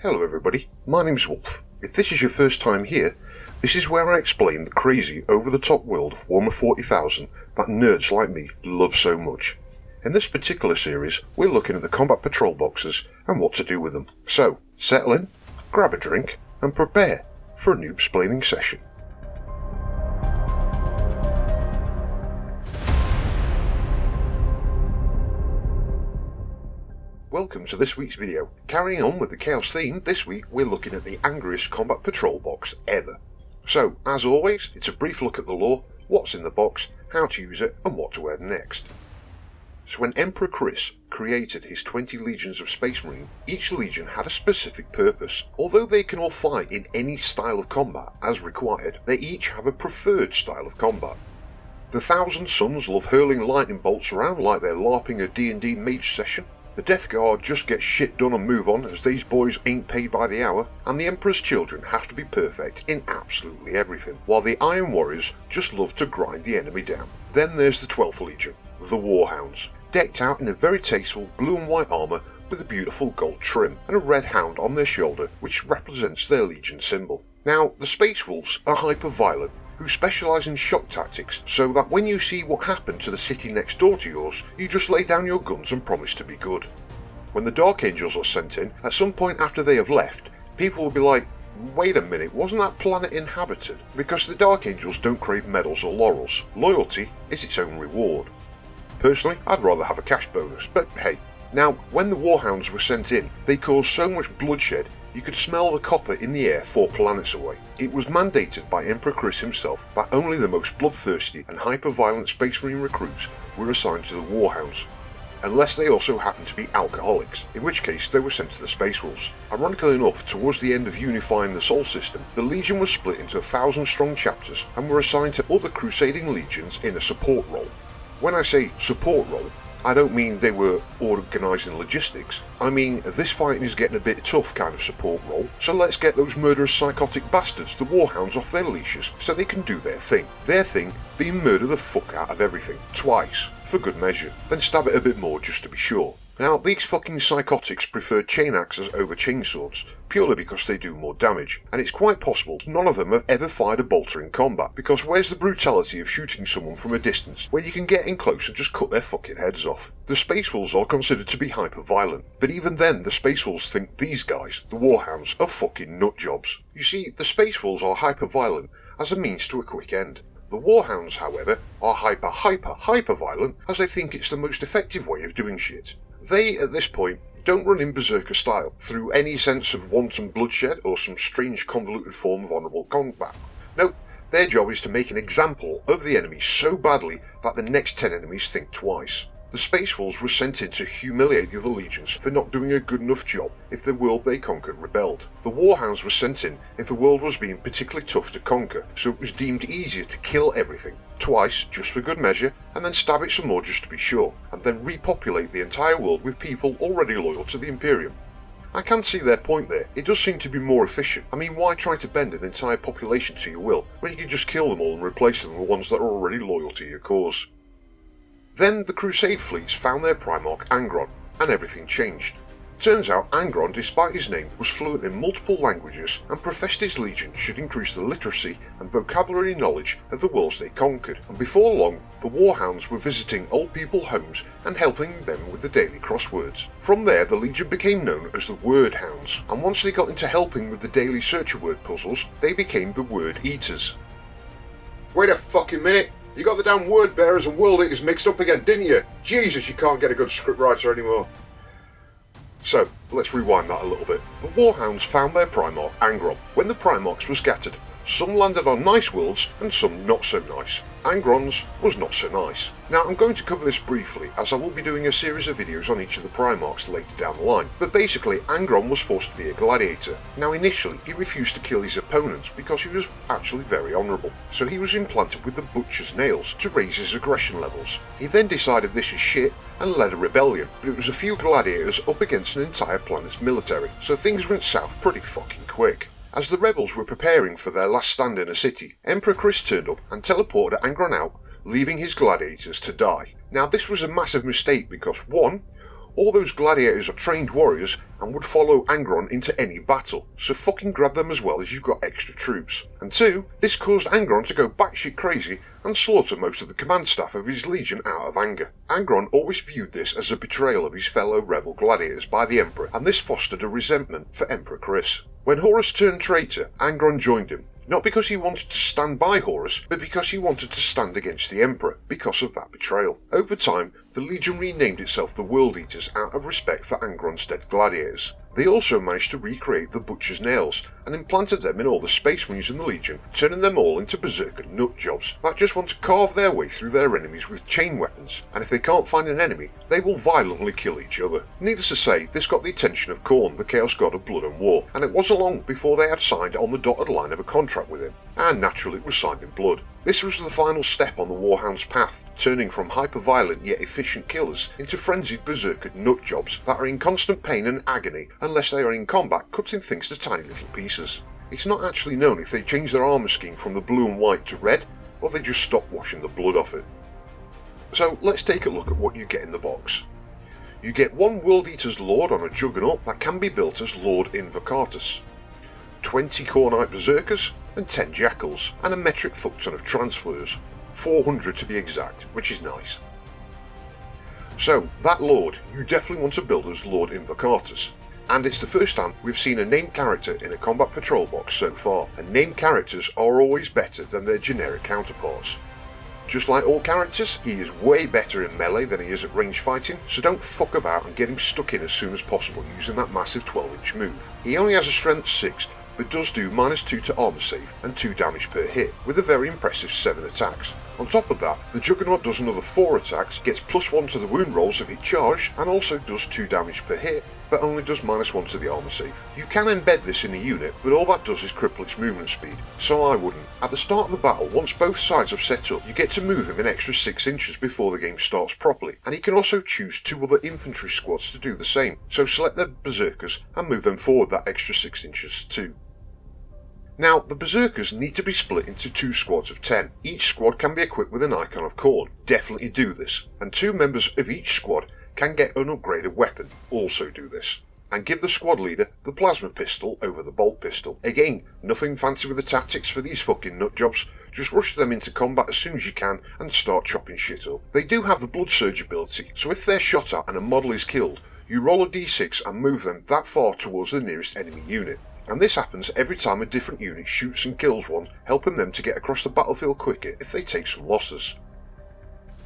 Hello everybody, my name's Wolf. If this is your first time here, this is where I explain the crazy, over-the-top world of Warhammer 40,000 that nerds like me love so much. In this particular series, we're looking at the combat patrol boxes and what to do with them. So, settle in, grab a drink, and prepare for a Noob-Splaining session. Welcome to this week's video. Carrying on with the Chaos theme, this week we're looking at the angriest combat patrol box ever. So, as always, it's a brief look at the lore, what's in the box, how to use it, and what to add next. So when Emperor Chris created his 20 legions of Space Marine, each legion had a specific purpose. Although they can all fight in any style of combat as required, they each have a preferred style of combat. The Thousand Suns love hurling lightning bolts around like they're LARPing a D&D mage session. The Death Guard just get shit done and move on as these boys ain't paid by the hour, and the Emperor's children have to be perfect in absolutely everything, while the Iron Warriors just love to grind the enemy down. Then there's the 12th Legion, the Warhounds, decked out in a very tasteful blue and white armour with a beautiful gold trim and a red hound on their shoulder which represents their Legion symbol. Now, the Space Wolves are hyper-violent, who specialise in shock tactics, so that when you see what happened to the city next door to yours, you just lay down your guns and promise to be good. When the Dark Angels are sent in, at some point after they have left, people will be like, wait a minute, wasn't that planet inhabited? Because the Dark Angels don't crave medals or laurels. Loyalty is its own reward. Personally, I'd rather have a cash bonus, but hey. Now, when the Warhounds were sent in, they caused so much bloodshed you could smell the copper in the air 4 planets away. It was mandated by Emperor Chris himself that only the most bloodthirsty and hyper-violent Space Marine recruits were assigned to the Warhounds, unless they also happened to be alcoholics, in which case they were sent to the Space Wolves. Ironically enough, towards the end of unifying the Sol system, the Legion was split into 1,000-strong chapters and were assigned to other crusading legions in a support role. When I say support role, I don't mean they were organising logistics. I mean this fighting is getting a bit tough kind of support role, so let's get those murderous psychotic bastards, the Warhounds, off their leashes so they can do their thing. Their thing being murder the fuck out of everything, twice, for good measure, then stab it a bit more just to be sure. Now, these fucking psychotics prefer chain axes over chainswords, purely because they do more damage, and it's quite possible none of them have ever fired a bolter in combat, because where's the brutality of shooting someone from a distance when you can get in close and just cut their fucking heads off? The Space Wolves are considered to be hyper-violent, but even then the Space Wolves think these guys, the Warhounds, are fucking nutjobs. You see, the Space Wolves are hyper-violent as a means to a quick end. The Warhounds, however, are hyper-violent as they think it's the most effective way of doing shit. They, at this point, don't run in Berserker style, through any sense of wanton bloodshed or some strange convoluted form of honourable combat. No, their job is to make an example of the enemy so badly that the next 10 enemies think twice. The Space Wolves were sent in to humiliate the other legions for not doing a good enough job if the world they conquered rebelled. The Warhounds were sent in if the world was being particularly tough to conquer, so it was deemed easier to kill everything, twice just for good measure, and then stab it some more just to be sure, and then repopulate the entire world with people already loyal to the Imperium. I can see their point there. It does seem to be more efficient. I mean, why try to bend an entire population to your will when you can just kill them all and replace them with ones that are already loyal to your cause? Then the Crusade fleets found their Primarch Angron, and everything changed. Turns out Angron, despite his name, was fluent in multiple languages and professed his legion should increase the literacy and vocabulary knowledge of the worlds they conquered, and before long the Warhounds were visiting old people homes and helping them with the daily crosswords. From there the legion became known as the Word Hounds, and once they got into helping with the daily search of word puzzles, they became the Word Eaters. Wait a fucking minute! You got the damn word bearers and world eaters mixed up again, didn't you? Jesus, you can't get a good scriptwriter anymore. So, let's rewind that a little bit. The Warhounds found their Primarch Angron. When the Primarchs were scattered, some landed on nice worlds and some not so nice. Angron's was not so nice. Now, I'm going to cover this briefly as I will be doing a series of videos on each of the Primarchs later down the line, but basically Angron was forced to be a gladiator. Now, initially he refused to kill his opponents because he was actually very honourable, so he was implanted with the Butcher's Nails to raise his aggression levels. He then decided this is shit and led a rebellion, but it was a few gladiators up against an entire planet's military, so things went south pretty fucking quick. As the rebels were preparing for their last stand in a city, Emperor Chris turned up and teleported Angron out, leaving his gladiators to die. Now this was a massive mistake because 1. all those gladiators are trained warriors and would follow Angron into any battle, so fucking grab them as well as you've got extra troops. And 2, this caused Angron to go batshit crazy and slaughter most of the command staff of his legion out of anger. Angron always viewed this as a betrayal of his fellow rebel gladiators by the Emperor, and this fostered a resentment for Emperor Chris. When Horus turned traitor, Angron joined him, not because he wanted to stand by Horus, but because he wanted to stand against the Emperor because of that betrayal. Over time, the Legion renamed itself the World Eaters out of respect for Angron's dead gladiators. They also managed to recreate the Butcher's Nails and implanted them in all the Space Marines in the Legion, turning them all into Berserker nut jobs that just want to carve their way through their enemies with chain weapons, and if they can't find an enemy, they will violently kill each other. Needless to say, this got the attention of Khorne, the Chaos God of Blood and War, and it wasn't long before they had signed on the dotted line of a contract with him, and naturally it was signed in blood. This was the final step on the Warhound's path, turning from hyper-violent yet efficient killers into frenzied berserker nutjobs that are in constant pain and agony unless they are in combat cutting things to tiny little pieces. It's not actually known if they changed their armour scheme from the blue and white to red, or they just stopped washing the blood off it. So let's take a look at what you get in the box. You get 1 World Eater's Lord on a Juggernaut that can be built as Lord Invocatus, 20 Khornite Berserkers, and 10 Jackals, and a metric fuckton of transfers, 400 to be exact, which is nice. So, that Lord, you definitely want to build as Lord Invocatus, and it's the first time we've seen a named character in a combat patrol box so far, and named characters are always better than their generic counterparts. Just like all characters, he is way better in melee than he is at range fighting, so don't fuck about and get him stuck in as soon as possible using that massive 12-inch move. He only has a strength 6, but does do -2 to armor save and 2 damage per hit, with a very impressive 7 attacks. On top of that, the Juggernaut does another 4 attacks, gets +1 to the wound rolls if it charged, and also does 2 damage per hit, but only does -1 to the armor save. You can embed this in a unit, but all that does is cripple its movement speed, so I wouldn't. At the start of the battle, once both sides have set up, you get to move him an extra 6 inches before the game starts properly, and he can also choose 2 other infantry squads to do the same, so select the Berserkers and move them forward that extra 6 inches too. Now, the Berserkers need to be split into 2 squads of 10. Each squad can be equipped with an Icon of Khorne, definitely do this, and 2 members of each squad can get an upgraded weapon, also do this. And give the squad leader the plasma pistol over the bolt pistol. Again, nothing fancy with the tactics for these fucking nutjobs, just rush them into combat as soon as you can and start chopping shit up. They do have the blood surge ability, so if they're shot at and a model is killed, you roll a d6 and move them that far towards the nearest enemy unit. And this happens every time a different unit shoots and kills one, helping them to get across the battlefield quicker if they take some losses.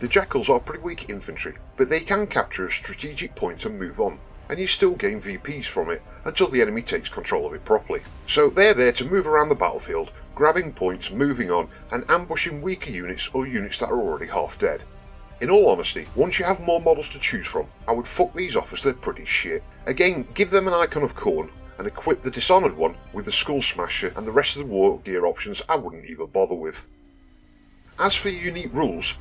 The Jackals are pretty weak infantry, but they can capture a strategic point and move on, and you still gain VPs from it until the enemy takes control of it properly. So they're there to move around the battlefield, grabbing points, moving on, and ambushing weaker units or units that are already half dead. In all honesty, once you have more models to choose from, I would fuck these off as they're pretty shit. Again, give them an Icon of Khorne, and equip the Dishonored one with the Skull Smasher, and the rest of the war gear options I wouldn't even bother with. As for your unique rules,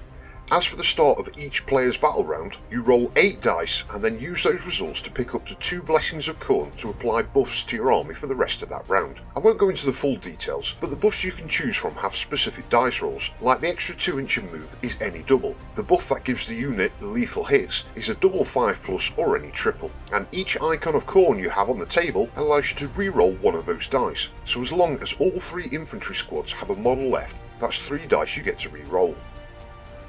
as for the start of each player's battle round, you roll 8 dice and then use those results to pick up to 2 Blessings of Khorne to apply buffs to your army for the rest of that round. I won't go into the full details, but the buffs you can choose from have specific dice rolls, like the extra 2-inch move is any double. The buff that gives the unit lethal hits is a double 5+ or any triple, and each Icon of Khorne you have on the table allows you to re-roll one of those dice, so as long as all 3 infantry squads have a model left, that's 3 dice you get to re-roll.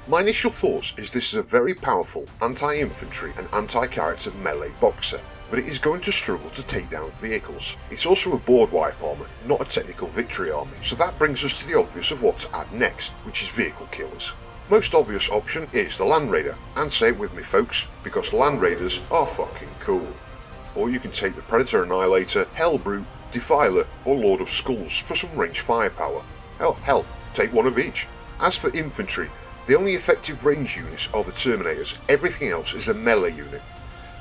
My initial thoughts is this is a very powerful anti-infantry and anti-character melee box set, but it is going to struggle to take down vehicles. It's also a board wipe armour, not a technical victory army, so that brings us to the obvious of what to add next, which is vehicle killers. Most obvious option is the Land Raider, and say it with me folks, because Land Raiders are fucking cool. Or you can take the Predator Annihilator, Hellbrute, Defiler, or Lord of Skulls for some range firepower. Hell, take one of each. As for infantry, the only effective range units are the Terminators, everything else is a melee unit.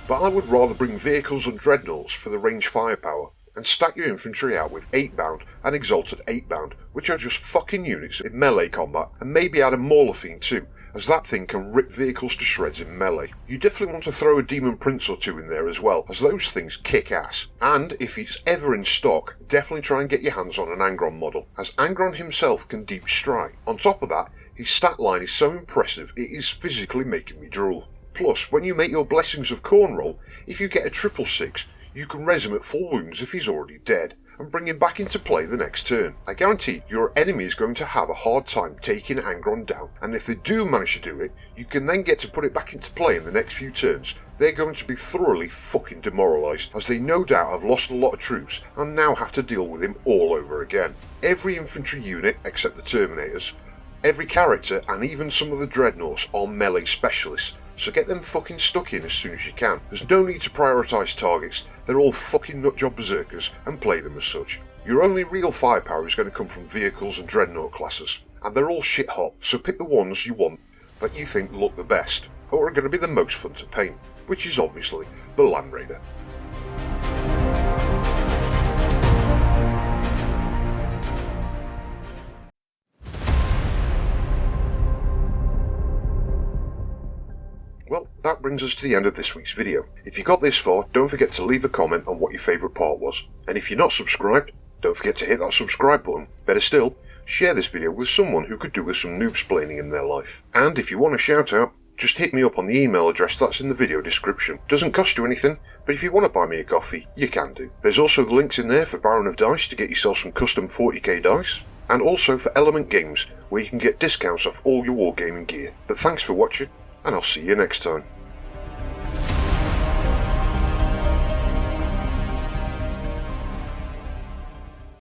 But I would rather bring vehicles and dreadnoughts for the range firepower, and stack your infantry out with 8-bound and Exalted 8-bound, which are just fucking units in melee combat, and maybe add a Mauler Fiend too, as that thing can rip vehicles to shreds in melee. You definitely want to throw a Demon Prince or 2 in there as well, as those things kick ass. And if it's ever in stock, definitely try and get your hands on an Angron model, as Angron himself can deep strike. On top of that, his stat line is so impressive it is physically making me drool. Plus, when you make your Blessings of Khorne roll, if you get a 666, you can res him at full wounds if he's already dead, and bring him back into play the next turn. I guarantee your enemy is going to have a hard time taking Angron down, and if they do manage to do it, you can then get to put it back into play in the next few turns. They're going to be thoroughly fucking demoralised, as they no doubt have lost a lot of troops and now have to deal with him all over again. Every infantry unit, except the Terminators, every character and even some of the Dreadnoughts are melee specialists, so get them fucking stuck in as soon as you can. There's no need to prioritise targets, they're all fucking nutjob berserkers, and play them as such. Your only real firepower is going to come from vehicles and Dreadnought classes, and they're all shit hot, so pick the ones you want that you think look the best, or are going to be the most fun to paint, which is obviously the Land Raider. Well, that brings us to the end of this week's video. If you got this far, don't forget to leave a comment on what your favourite part was. And if you're not subscribed, don't forget to hit that subscribe button. Better still, share this video with someone who could do with some noob-splaining in their life. And if you want a shout out, just hit me up on the email address that's in the video description. Doesn't cost you anything, but if you want to buy me a coffee, you can do. There's also the links in there for Baron of Dice to get yourself some custom 40k dice, and also for Element Games, where you can get discounts off all your wargaming gear. But thanks for watching, and I'll see you next time.